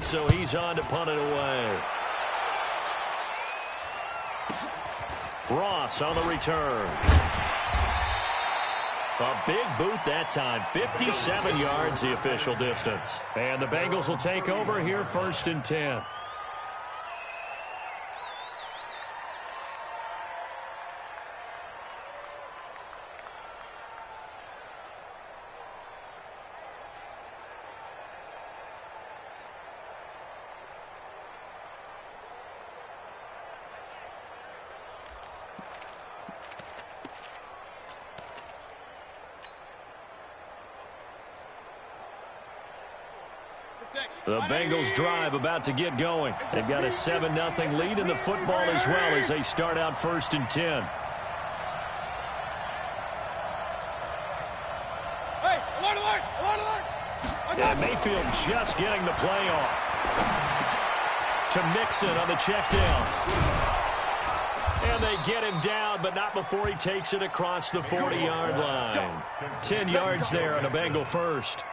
so he's on to punt it away. Ross on the return. A big boot that time. 57 yards the official distance. And the Bengals will take over here, 1st and 10. The Bengals drive about to get going. They've got a 7-0 lead in the football as well as they start out 1st and 10. And Mayfield just getting the play off. To Mixon on the check down. And they get him down, but not before he takes it across the 40-yard line. 10 yards there on a Bengal first.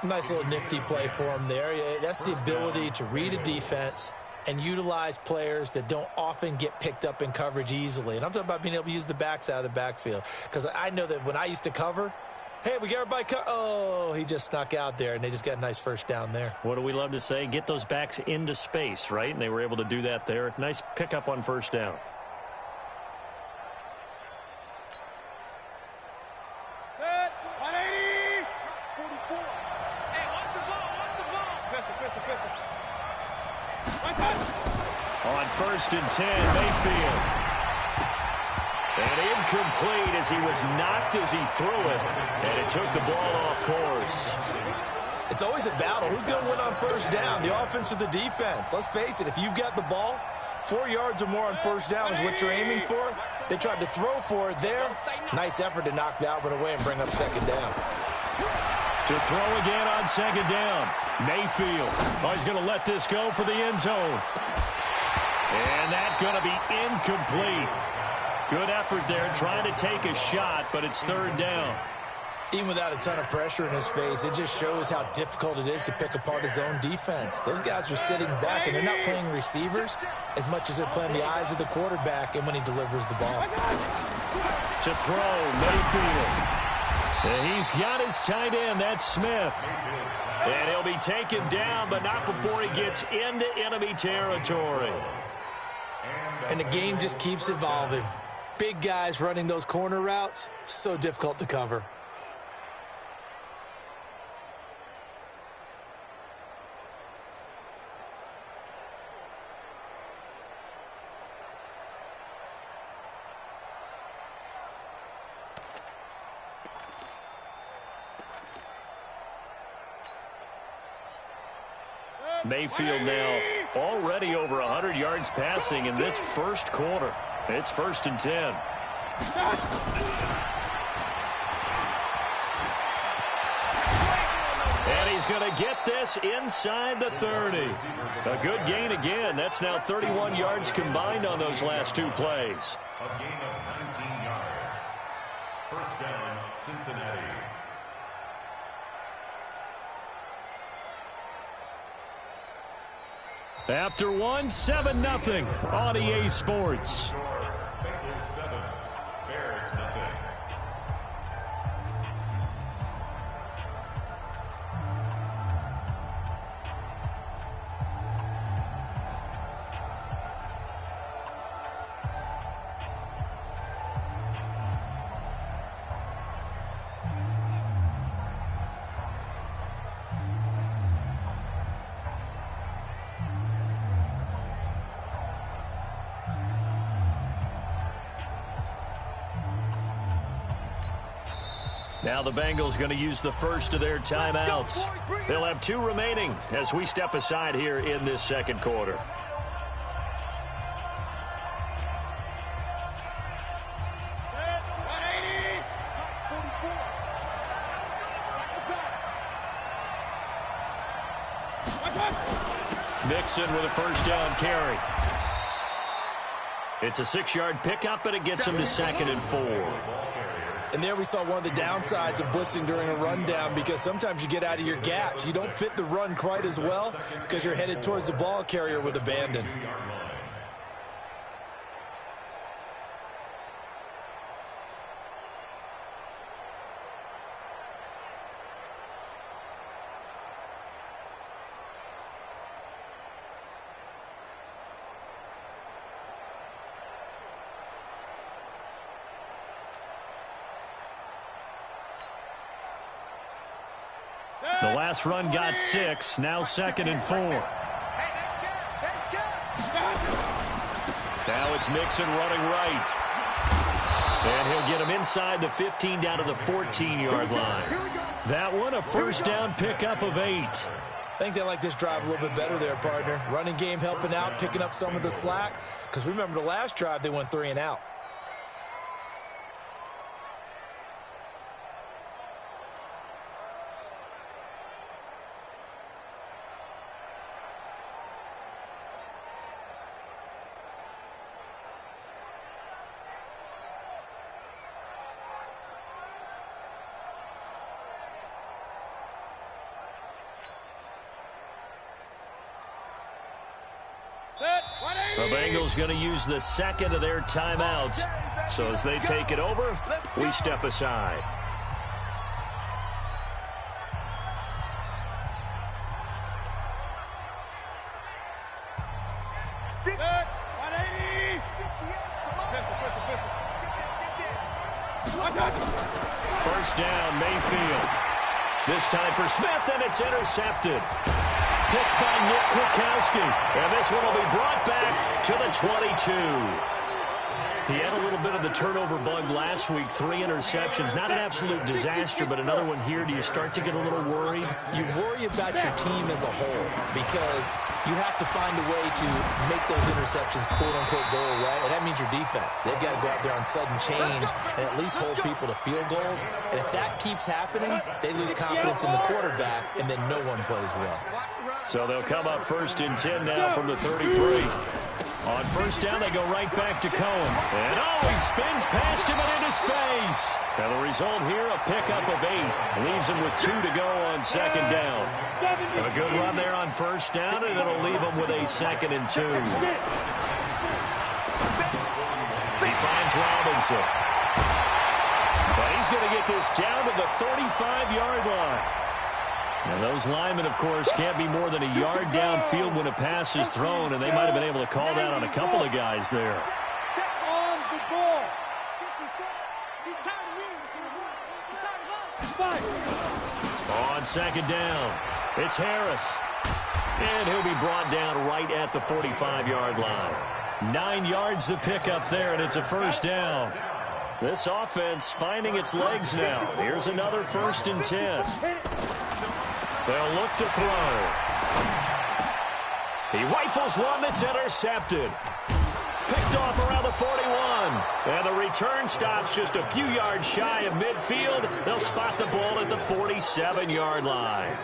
Nice little nifty play for him there. That's the ability to read a defense and utilize players that don't often get picked up in coverage easily. And I'm talking about being able to use the backs out of the backfield. Because I know that when I used to cover, hey, we got everybody oh, he just snuck out there, and they just got a nice first down there. What do we love to say? Get those backs into space, right? And they were able to do that there. Nice pickup on first down. On 1st and 10, Mayfield. And incomplete as he was knocked as he threw it. And it took the ball off course. It's always a battle. Who's going to win on first down, the offense or the defense? Let's face it, if you've got the ball, 4 yards or more on first down is what you're aiming for. They tried to throw for it there. Nice effort to knock that one away and bring up 2nd down. To throw again on 2nd down. Mayfield. Oh, he's going to let this go for the end zone. And that's going to be incomplete. Good effort there trying to take a shot, but it's 3rd down. Even without a ton of pressure in his face, it just shows how difficult it is to pick apart his own defense. Those guys are sitting back, and they're not playing receivers as much as they're playing the eyes of the quarterback and when he delivers the ball. To throw, Mayfield. And he's got his tight end, that's Smith. And he'll be taken down, but not before he gets into enemy territory. And the game just keeps evolving. Big guys running those corner routes, so difficult to cover. Mayfield now already over 100 yards passing in this first quarter. It's 1st and 10. And he's going to get this inside the 30. A good gain again. That's now 31 yards combined on those last 2 plays. A gain of 19 yards. First down, Cincinnati. After one, 7-0 on EA Sports. Bengals 7, Bears nothing. Now the Bengals going to use the first of their timeouts. They'll have 2 remaining as we step aside here in this second quarter. Mixon with a first down carry. It's a 6-yard pickup, and it gets him to 2nd and 4. And there we saw one of the downsides of blitzing during a rundown, because sometimes you get out of your gaps. You don't fit the run quite as well because you're headed towards the ball carrier with abandon. The last run got 6, now 2nd and 4. Now it's Mixon running right. And he'll get him inside the 15 down to the 14-yard line. That one a first down pickup of 8. I think they like this drive a little bit better there, partner. Running game helping out, picking up some of the slack. Because remember, the last drive they went 3 and out. The Bengals going to use the second of their timeouts. So as they take it over, we step aside. First down, Mayfield. This time for Smith, and it's intercepted. Picked by Nick Kwiatkowski. And this one will be brought back to the 22. He had a little bit of the turnover bug last week, 3 interceptions. Not an absolute disaster, but another one here. Do you start to get a little worried? You worry about your team as a whole because you have to find a way to make those interceptions, quote-unquote, go away, and that means your defense. They've got to go out there on sudden change and at least hold people to field goals. And if that keeps happening, they lose confidence in the quarterback, and then no one plays well. So they'll come up 1st and 10 now from the 33. On first down, they go right back to Cohen. And he spins past him and into space. And the result here, a pickup of 8. Leaves him with 2 to go on 2nd down. A good run there on first down, and it'll leave him with a 2nd and 2. He finds Robinson. But he's going to get this down to the 35-yard line. And those linemen, of course, can't be more than a yard downfield when a pass is thrown, and they might have been able to call that on a couple of guys there. On 2nd down, it's Harris. And he'll be brought down right at the 45-yard line. 9 yards to pick up there, and it's a first down. This offense finding its legs now. Here's another 1st and 10. They'll look to throw. He rifles one that's intercepted. Picked off around the 41. And the return stops just a few yards shy of midfield. They'll spot the ball at the 47-yard line.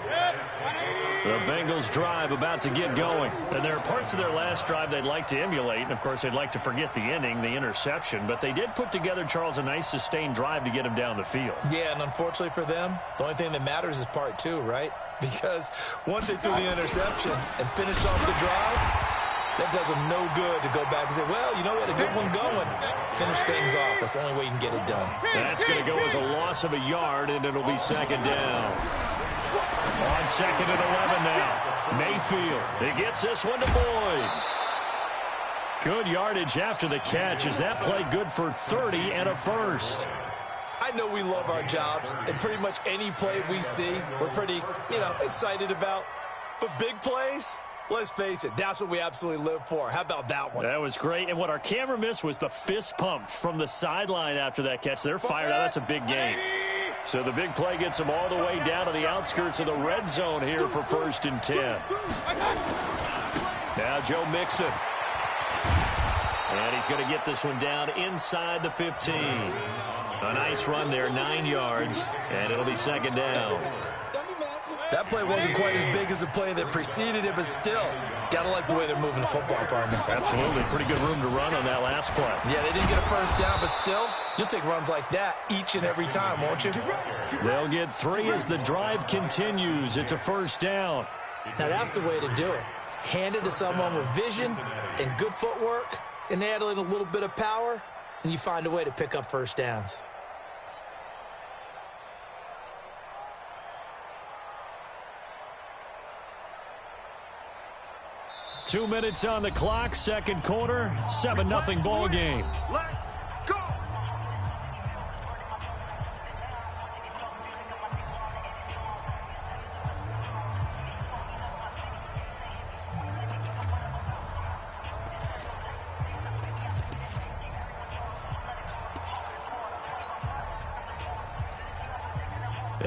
The Bengals drive about to get going. And there are parts of their last drive they'd like to emulate. And, of course, they'd like to forget the inning, the interception. But they did put together, Charles, a nice sustained drive to get him down the field. Yeah, and unfortunately for them, the only thing that matters is part 2, right? Because once they threw the interception and finished off the drive, that does them no good to go back and say, well, you know, we had a good one going. Finish things off. That's the only way you can get it done. That's going to go as a loss of a yard, and it'll be 2nd down. On 2nd and 11 now. Mayfield. He gets this one to Boyd. Good yardage after the catch. Is that play good for 30 and a first? I know we love our jobs, and pretty much any play we see, we're pretty, excited about. But big plays, let's face it, that's what we absolutely live for. How about that one? That was great. And what our camera missed was the fist pump from the sideline after that catch. They're fired out. That's a big game. So the big play gets them all the way down to the outskirts of the red zone here for 1st and 10. Now Joe Mixon. And he's going to get this one down inside the 15. A nice run there, 9 yards, and it'll be 2nd down. That play wasn't quite as big as the play that preceded it, but still, got to like the way they're moving the football, partner. Absolutely. Pretty good room to run on that last play. Yeah, they didn't get a first down, but still, you'll take runs like that each and every time, won't you? They'll get 3 as the drive continues. It's a first down. Now, that's the way to do it. Hand it to someone with vision and good footwork, and add in a little bit of power, and you find a way to pick up first downs. Two minutes on the clock, second quarter, 7-0 ball game. Let's go!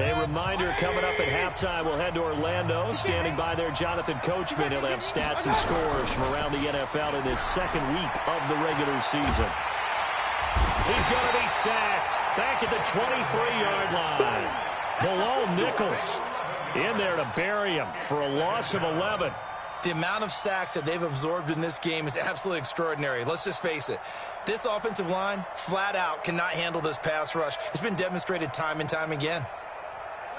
A reminder coming up at halftime, we'll head to Orlando. Standing by there, Jonathan Coachman. He'll have stats and scores from around the NFL in this second week of the regular season. He's going to be sacked back at the 23-yard line. Bilal Nichols in there to bury him for a loss of 11. The amount of sacks that they've absorbed in this game is absolutely extraordinary. Let's just face it. This offensive line, flat out, cannot handle this pass rush. It's been demonstrated time and time again.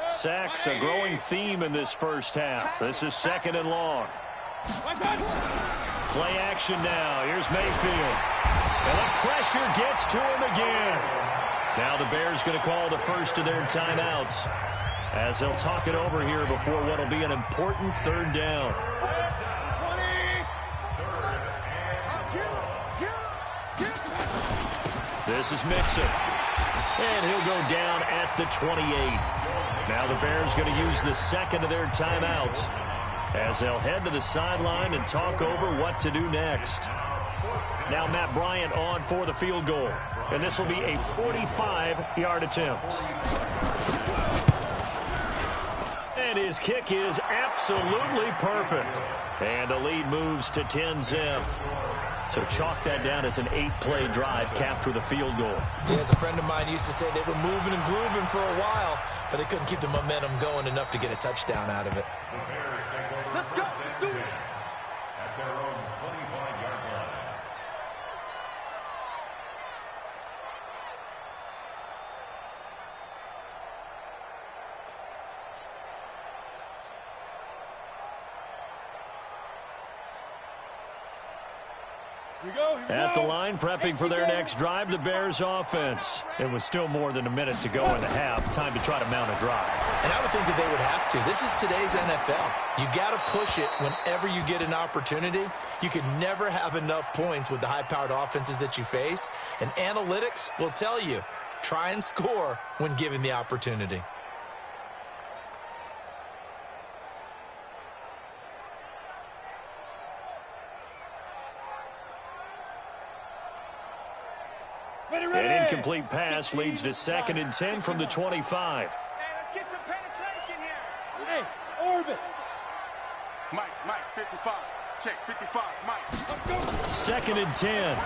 Sacks, a growing theme in this first half. This is second and long. Play action now. Here's Mayfield. And the pressure gets to him again. Now the Bears going to call the first of their timeouts as they'll talk it over here before what will be an important third down. This is Mixon. And he'll go down at the 28. Now the Bears going to use the second of their timeouts as they'll head to the sideline and talk over what to do next. Now Matt Bryant on for the field goal. And this will be a 45-yard attempt. And his kick is absolutely perfect. And the lead moves to 10-zip. So chalk that down as an 8-play drive capped with a field goal. Yeah, as a friend of mine used to say, they were moving and grooving for a while, but they couldn't keep the momentum going enough to get a touchdown out of it. Let's go! Do it! At their own 25-yard line. At the line, prepping for their next drive, the Bears offense. It was still more than a minute to go in the half. Time to try to mount a drive. And I would think that they would have to. This is today's NFL. You got to push it whenever you get an opportunity. You can never have enough points with the high-powered offenses that you face. And analytics will tell you, try and score when given the opportunity. An incomplete pass leads to 2nd and 10 from the 25. Hey, let's get some penetration here. Hey, orbit. Mike, 55. Check, 55, Mike. 2nd and 10.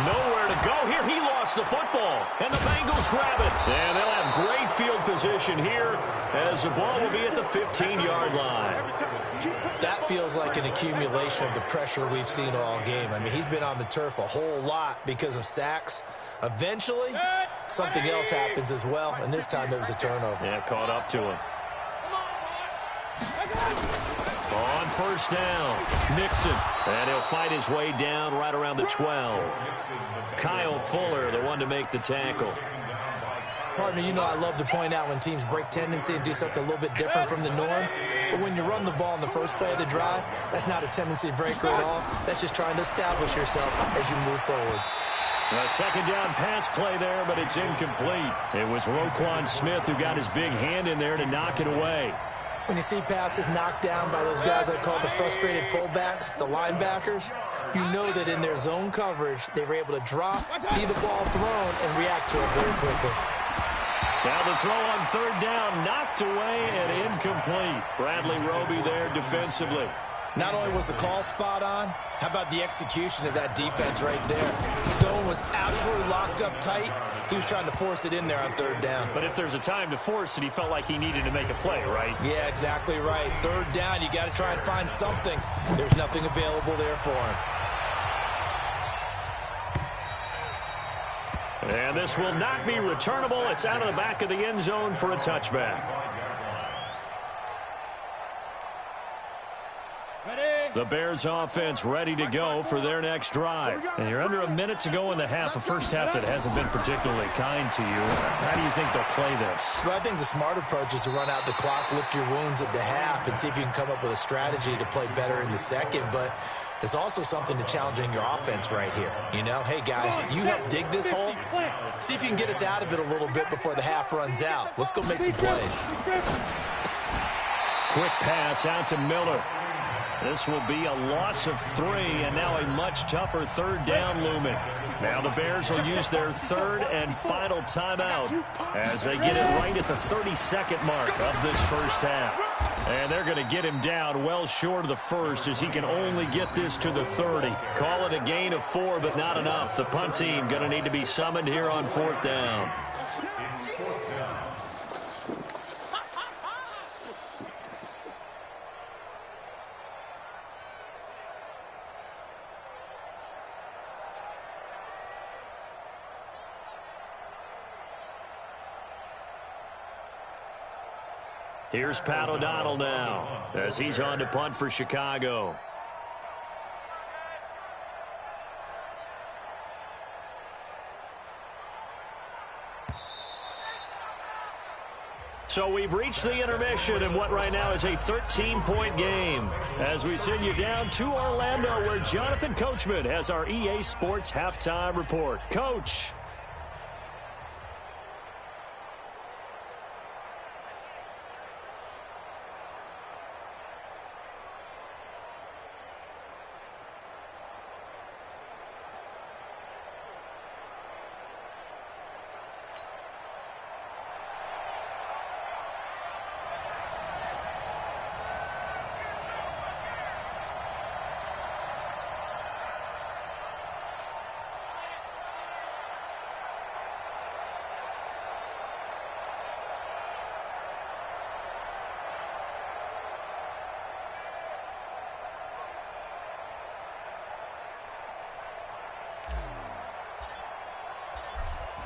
Nowhere to go here. He lost the football, and the Bengals grab it. And they'll have great field position here as the ball will be at the 15-yard line. That feels like an accumulation of the pressure we've seen all game. I mean, he's been on the turf a whole lot because of sacks. Eventually, something else happens as well, and this time it was a turnover. Yeah, caught up to him. On first down, Mixon. And he'll fight his way down right around the 12. Kyle Fuller, the one to make the tackle. Partner, you know I love to point out when teams break tendency and do something a little bit different from the norm. But when you run the ball in the first play of the drive, that's not a tendency breaker at all. That's just trying to establish yourself as you move forward. A second down pass play there, but it's incomplete. It was Roquan Smith who got his big hand in there to knock it away. When you see passes knocked down by those guys I call the frustrated fullbacks, the linebackers, you know that in their zone coverage, they were able to drop, see the ball thrown, and react to it very quickly. Now the throw on third down, knocked away and incomplete. Bradley Roby there defensively. Not only was the call spot on, how about the execution of that defense right there? Zone was absolutely locked up tight. He was trying to force it in there on third down. But if there's a time to force it, he felt like he needed to make a play, right? Yeah, exactly right. Third down, you got to try and find something. There's nothing available there for him. And this will not be returnable. It's out of the back of the end zone for a touchback. The Bears offense ready to go for their next drive. And you're under a minute to go in the half, a first half that hasn't been particularly kind to you. How do you think they'll play this? Well, I think the smart approach is to run out the clock, lick your wounds at the half, and see if you can come up with a strategy to play better in the second. But there's also something to challenging your offense right here. You know, hey, guys, you help dig this hole. See if you can get us out of it a little bit before the half runs out. Let's go make some plays. Quick pass out to Miller. This will be a loss of 3, and now a much tougher third down looming. Now the Bears will use their third and final timeout as they get it right at the 32nd mark of this first half. And they're going to get him down well short of the first as he can only get this to the 30. Call it a gain of 4, but not enough. The punt team going to need to be summoned here on 4th down. Here's Pat O'Donnell now as he's on to punt for Chicago. So we've reached the intermission in what right now is a 13-point game as we send you down to Orlando where Jonathan Coachman has our EA Sports halftime report. Coach.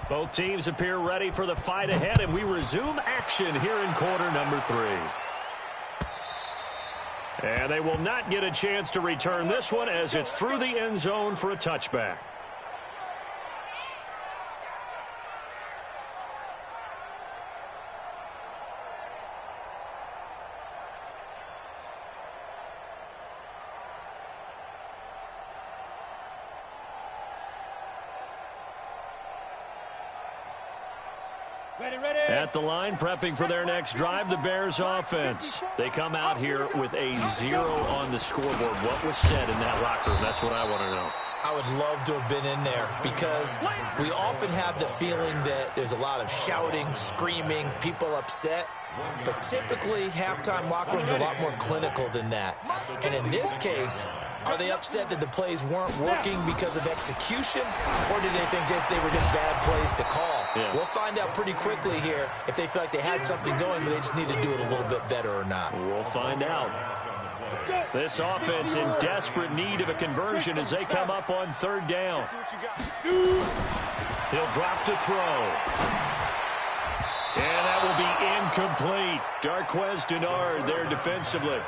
Both teams appear ready for the fight ahead, and we resume action here in quarter number 3. And they will not get a chance to return this one as it's through the end zone for a touchback. At the line, prepping for their next drive, the Bears offense. They come out here with a 0 on the scoreboard. What was said in that locker room? That's what I want to know. I would love to have been in there because we often have the feeling that there's a lot of shouting, screaming, people upset. But typically, halftime locker rooms are a lot more clinical than that. And in this case, are they upset that the plays weren't working because of execution, or did they think they were just bad plays to call? Yeah. We'll find out pretty quickly here if they feel like they had something going, but they just need to do it a little bit better or not. We'll find out. This offense in desperate need of a conversion as they come up on third down. He'll drop to throw. And that will be incomplete. Darqueze Dennard there defensively.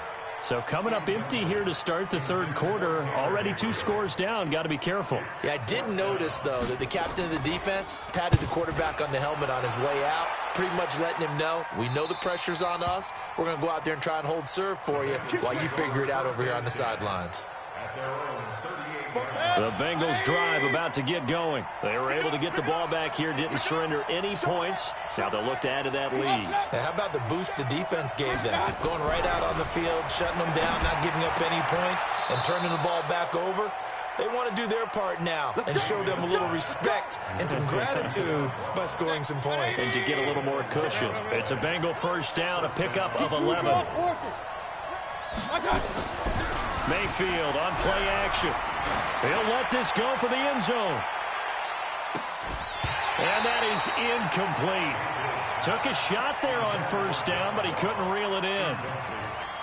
So coming up empty here to start the third quarter. Already 2 scores down. Got to be careful. Yeah, I did notice, though, that the captain of the defense patted the quarterback on the helmet on his way out, pretty much letting him know, we know the pressure's on us. We're going to go out there and try and hold serve for you while you figure it out over here on the sidelines. The Bengals drive about to get going. They were able to get the ball back here, didn't surrender any points. Now they'll look to add to that lead. Hey, how about the boost the defense gave them? Going right out on the field, shutting them down, not giving up any points, and turning the ball back over. They want to do their part now and show them a little respect and some gratitude by scoring some points. And to get a little more cushion. It's a Bengal first down, a pickup of 11. Mayfield on play action. He'll let this go for the end zone. And that is incomplete. Took a shot there on first down, but he couldn't reel it in.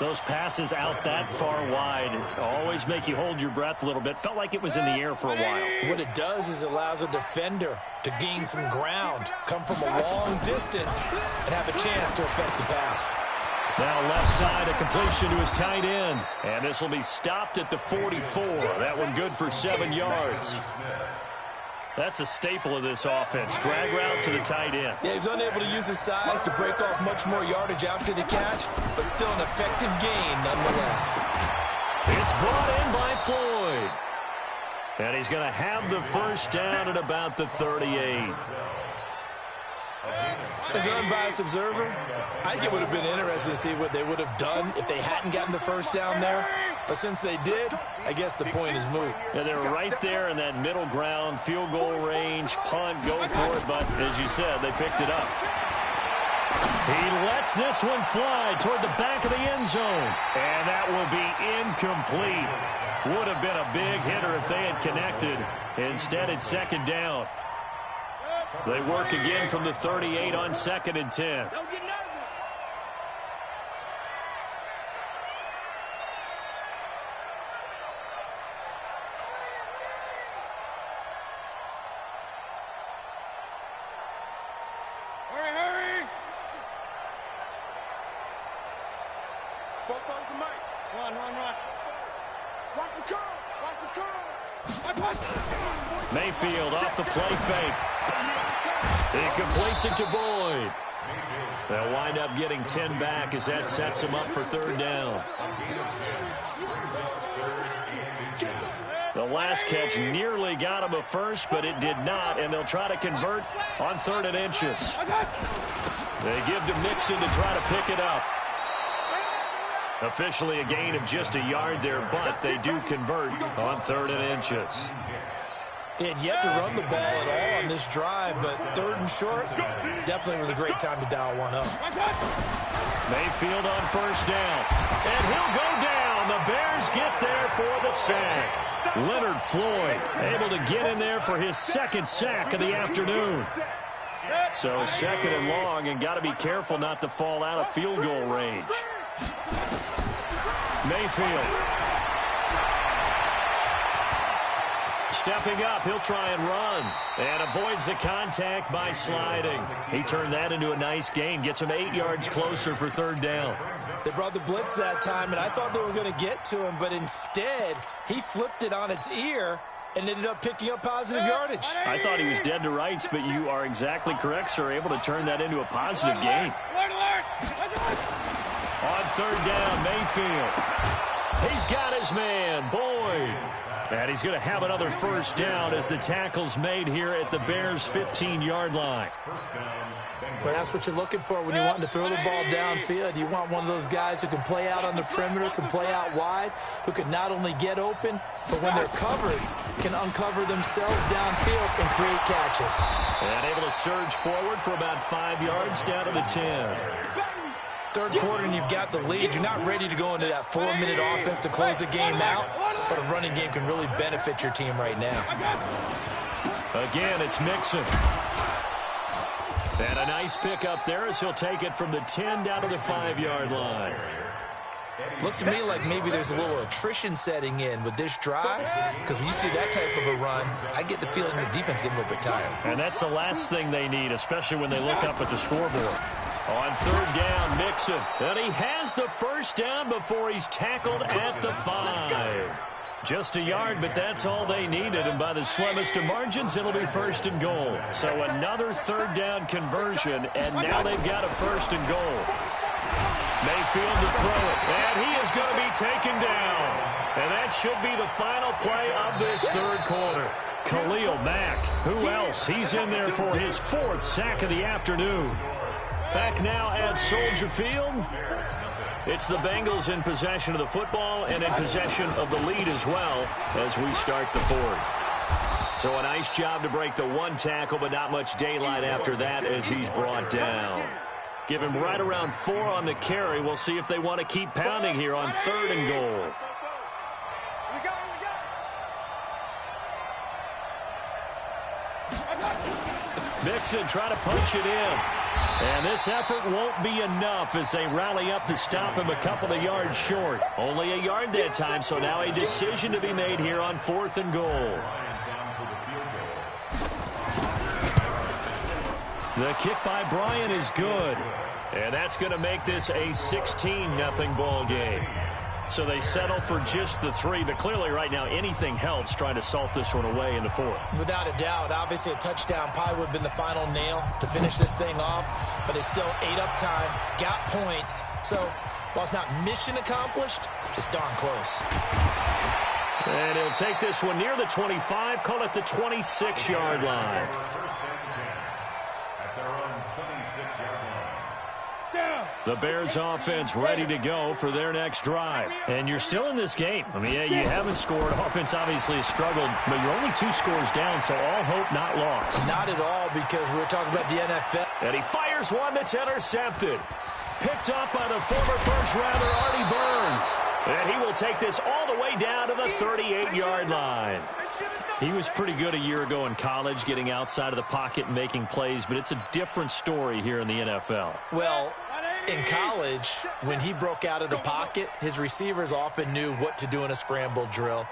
Those passes out that far wide always make you hold your breath a little bit. Felt like it was in the air for a while. What it does is it allows a defender to gain some ground, come from a long distance, and have a chance to affect the pass. Now left side, a completion to his tight end. And this will be stopped at the 44. That one good for 7 yards. That's a staple of this offense. Drag route to the tight end. Yeah, he was unable to use his size to break off much more yardage after the catch, but still an effective gain nonetheless. It's brought in by Floyd. And he's going to have the first down at about the 38. As an unbiased observer, I think it would have been interesting to see what they would have done if they hadn't gotten the first down there. But since they did, I guess the point is moot. Yeah, they're right there in that middle ground, field goal range, punt, go for it. But as you said, they picked it up. He lets this one fly toward the back of the end zone. And that will be incomplete. Would have been a big hitter if they had connected. Instead, it's second down. They work again from the 38 on 2nd and 10. Don't get nervous. Hurry, hurry. Football's the mic. Run. Watch the curl. Mayfield off the play fake. He completes it to Boyd. They'll wind up getting 10 back as that sets him up for third down. The last catch nearly got him a first, but it did not, and they'll try to convert on 3rd and inches. They give to Mixon to try to pick it up. Officially a gain of just a yard there, but they do convert on 3rd and inches. They had yet to run the ball at all on this drive, but 3rd and short definitely was a great time to dial one up. Mayfield on first down, and he'll go down. The Bears get there for the sack. Leonard Floyd able to get in there for his 2nd sack of the afternoon. So 2nd and long, and got to be careful not to fall out of field goal range. Mayfield. Stepping up, he'll try and run. And avoids the contact by sliding. He turned that into a nice gain. Gets him 8 yards closer for 3rd down. They brought the blitz that time, and I thought they were going to get to him, but instead, he flipped it on its ear and ended up picking up positive yardage. I thought he was dead to rights, but you are exactly correct, sir. Able to turn that into a positive gain. On 3rd down, Mayfield. He's got his man, Boyd. And he's going to have another first down as the tackle's made here at the Bears' 15-yard line. Well, that's what you're looking for when you're wanting to throw the ball downfield. You want one of those guys who can play out on the perimeter, can play out wide, who can not only get open, but when they're covered, can uncover themselves downfield and create catches. And able to surge forward for about 5 yards down to the 10. 3rd quarter and you've got the lead. You're not ready to go into that 4-minute offense to close the game out, but a running game can really benefit your team right now. Again, it's Mixon. And a nice pick up there as he'll take it from the 10 down to the 5-yard line. Looks to me like maybe there's a little attrition setting in with this drive, because when you see that type of a run, I get the feeling the defense getting a little bit tired. And that's the last thing they need, especially when they look up at the scoreboard. On 3rd down, Mixon. And he has the first down before he's tackled at the 5. Just a yard, but that's all they needed. And by the slimmest of margins, it'll be 1st and goal. So another 3rd down conversion, and now they've got a 1st and goal. Mayfield to throw it, and he is going to be taken down. And that should be the final play of this 3rd quarter. Khalil Mack, who else? He's in there for his 4th sack of the afternoon. Back now at Soldier Field. It's the Bengals in possession of the football and in possession of the lead as well as we start the 4th. So a nice job to break the 1 tackle, but not much daylight after that as he's brought down. Give him right around 4 on the carry. We'll see if they want to keep pounding here on 3rd and goal. Mixon trying to punch it in. And this effort won't be enough as they rally up to stop him a couple of yards short. Only a yard that time, so now a decision to be made here on 4th and goal. The kick by Bryant is good. And that's going to make this a 16-0 ball game. So they settle for just the 3, but clearly right now anything helps trying to salt this one away in the 4th. Without a doubt, obviously a touchdown probably would have been the final nail to finish this thing off, but it's still 8 up time, got points. So while it's not mission accomplished, it's darn close. And he'll take this one near the 25, call it the 26-yard line. The Bears offense ready to go for their next drive. And you're still in this game. I mean, yeah, you haven't scored. Offense obviously has struggled, but you're only 2 scores down, so all hope not lost. Not at all, because we're talking about the NFL. And he fires one that's intercepted. Picked up by the former first-rounder Artie Burns. And he will take this all the way down to the 38-yard line. He was pretty good a year ago in college, getting outside of the pocket and making plays, but it's a different story here in the NFL. Well, in college, when he broke out of the pocket, his receivers often knew what to do in a scramble drill.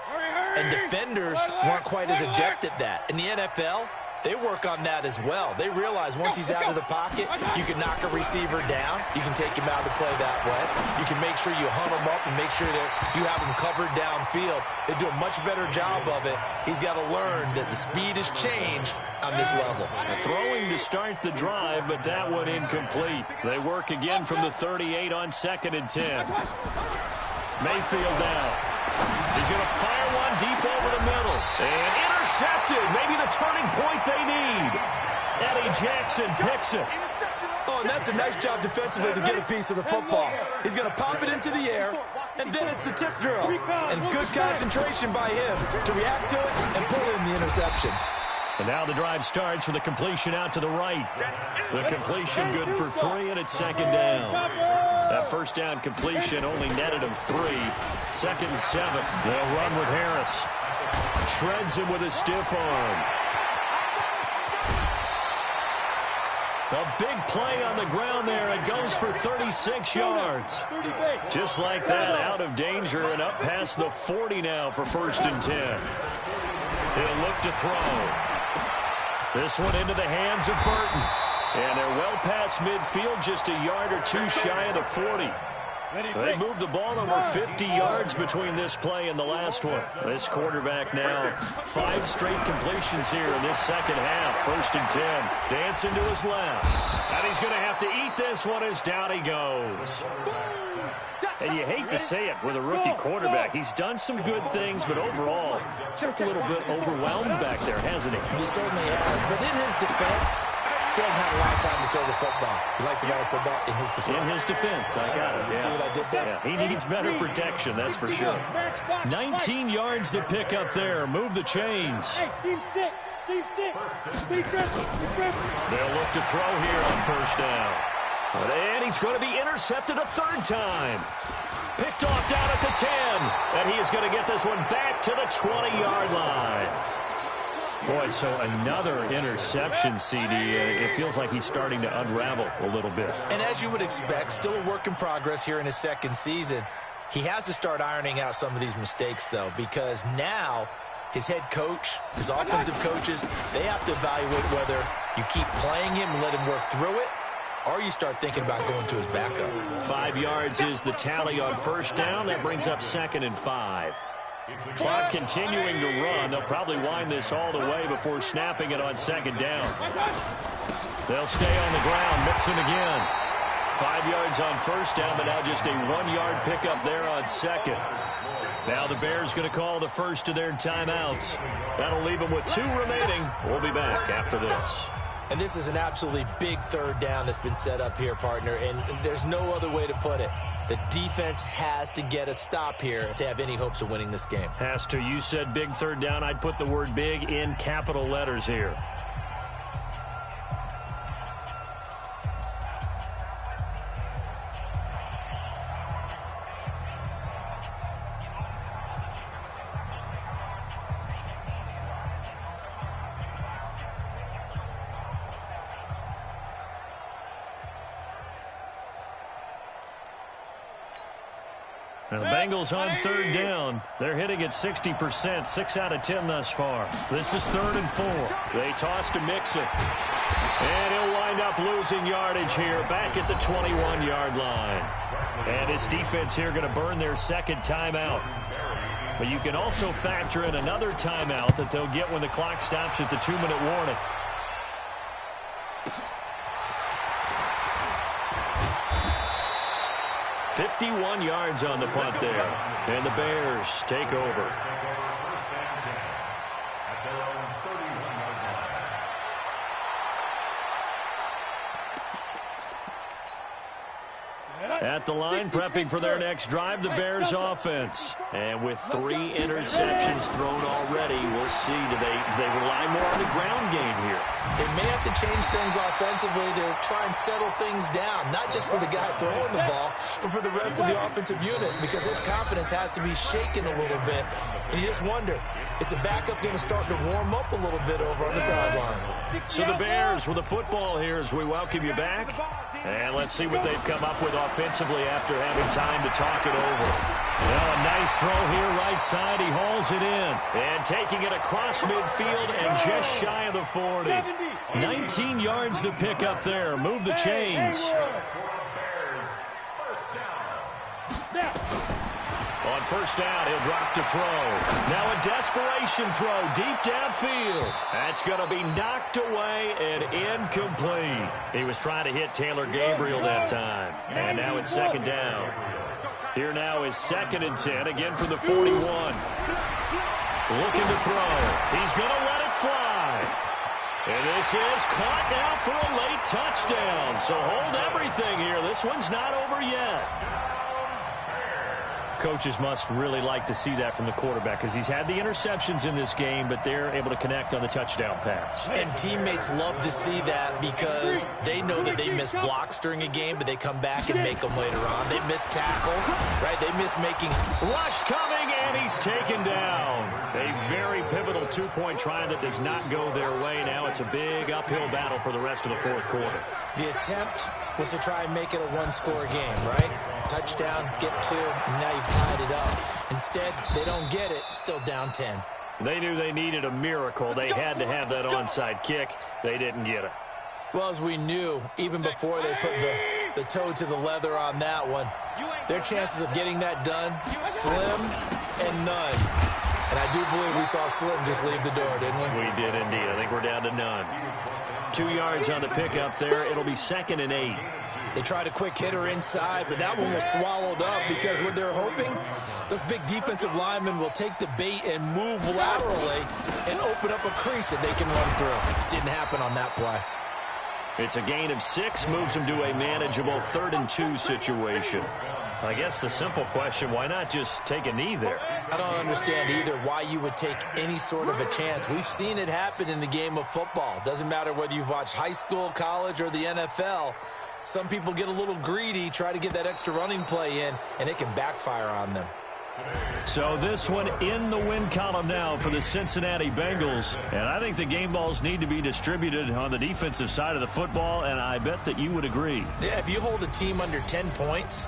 And defenders weren't quite as adept at that. In the NFL, they work on that as well. They realize once he's out of the pocket, you can knock a receiver down. You can take him out of the play that way. You can make sure you hunt him up and make sure that you have him covered downfield. They do a much better job of it. He's got to learn that the speed has changed on this level. Throwing to start the drive, but that one incomplete. They work again from the 38 on 2nd and 10. Mayfield down. He's going to fire one deep over the middle. And intercepted. Maybe the turning point they need. Eddie Jackson picks it. Oh, and that's a nice job defensively to get a piece of the football. He's going to pop it into the air, and then it's the tip drill. And good concentration by him to react to it and pull in the interception. And now the drive starts with a completion out to the right. The completion good for 3, and it's 2nd down. That first down completion only netted him 3. 2nd and 7. They'll run with Harris. Shreds him with a stiff arm. A big play on the ground there. It goes for 36 yards. Just like that, out of danger and up past the 40 now for 1st and 10. He'll look to throw. This one into the hands of Burton. And they're well past midfield, just a yard or 2 shy of the 40. They moved the ball over 50 yards between this play and the last one. This quarterback now 5 straight completions here in this second half. 1st and 10. Dancing to his left. And he's going to have to eat this one as down he goes. And you hate to say it with a rookie quarterback. He's done some good things, but overall, looked a little bit overwhelmed back there, hasn't he? He certainly has. But in his defense, he hasn't had a lot of time to throw the football. You like the guy that said that? In his defense. In his defense. I got it. See what I did there? Yeah, he needs better protection, that's for sure. 19 yards to pick up there. Move the chains. They'll look to throw here on 1st down. And he's going to be intercepted a 3rd time. Picked off down at the 10. And he is going to get this one back to the 20-yard line. Boy, so another interception, CD. It feels like he's starting to unravel a little bit. And as you would expect, still a work in progress here in his 2nd season. He has to start ironing out some of these mistakes, though, because now his head coach, his offensive coaches, they have to evaluate whether you keep playing him and let him work through it, or you start thinking about going to his backup. 5 yards is the tally on 1st down. That brings up 2nd and 5. Clock continuing to run. They'll probably wind this all the way before snapping it on 2nd down. They'll stay on the ground. Mixon again. 5 yards on 1st down, but now just a 1-yard pickup there on 2nd. Now the Bears going to call the first of their timeouts. That'll leave them with 2 remaining. We'll be back after this. And this is an absolutely big 3rd down that's been set up here, partner, and there's no other way to put it. The defense has to get a stop here if they have any hopes of winning this game. Has to. You said big 3rd down. I'd put the word big in capital letters here. Now the Bengals on third down. They're hitting at 60%, 6 out of 10 thus far. This is 3rd and 4. They toss to Mixon. And he'll wind up losing yardage here back at the 21-yard line. And his defense here going to burn their second timeout. But you can also factor in another timeout that they'll get when the clock stops at the 2-minute warning. $51 yards on the punt there. And the Bears take over. At the line, prepping for their next drive, the Bears offense. And with 3 interceptions thrown already, we'll see. Do they rely more on the ground game here? They may have to change things offensively to try and settle things down, not just for the guy throwing the ball, but for the rest of the offensive unit, because his confidence has to be shaken a little bit. And you just wonder, is the backup going to start to warm up a little bit over on the sideline? So the Bears with the football here as we welcome you back. And let's see what they've come up with offensively after having time to talk it over. Well, a nice throw here right side. He hauls it in. And taking it across midfield and just shy of the 40. 19 yards to pick up there. Move the chains. On first down, he'll drop to throw. Now a desperation throw deep downfield. That's going to be knocked away and incomplete. He was trying to hit Taylor Gabriel that time. And now it's 2nd down. Here now is 2nd and 10, again from the 41. Looking to throw. He's going to let it fly. And this is caught now for a late touchdown. So hold everything here. This one's not over yet. Coaches must really like to see that from the quarterback because he's had the interceptions in this game, but they're able to connect on the touchdown pass. And teammates love to see that because they know that they miss blocks during a game, but they come back and make them later on. They miss tackles, right? They miss making... Rush coming, and he's taken down. A very pivotal 2-point try that does not go their way. Now it's a big uphill battle for the rest of the 4th quarter. The attempt was to try and make it a 1-score game, right? Touchdown, get 2, and now you've tied it up. Instead, they don't get it, still down 10. They knew they needed a miracle. They had to have that onside kick. They didn't get it. Well, as we knew, even before they put the toe to the leather on that one, their chances of getting that done, slim and none. And I do believe we saw Slim just leave the door, didn't we? We did indeed. I think we're down to none. 2 yards on the pickup there. It'll be 2nd and 8. They tried a quick hitter inside, but that one was swallowed up because what they're hoping, those big defensive linemen will take the bait and move laterally and open up a crease that they can run through. Didn't happen on that play. It's a gain of 6, moves them to a manageable 3rd and 2 situation. I guess the simple question, why not just take a knee there? I don't understand either why you would take any sort of a chance. We've seen it happen in the game of football. Doesn't matter whether you've watched high school, college, or the NFL. Some people get a little greedy, try to get that extra running play in, and it can backfire on them. So this one in the win column now for the Cincinnati Bengals. And I think the game balls need to be distributed on the defensive side of the football, and I bet that you would agree. Yeah, if you hold a team under 10 points,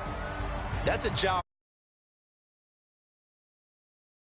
that's a job.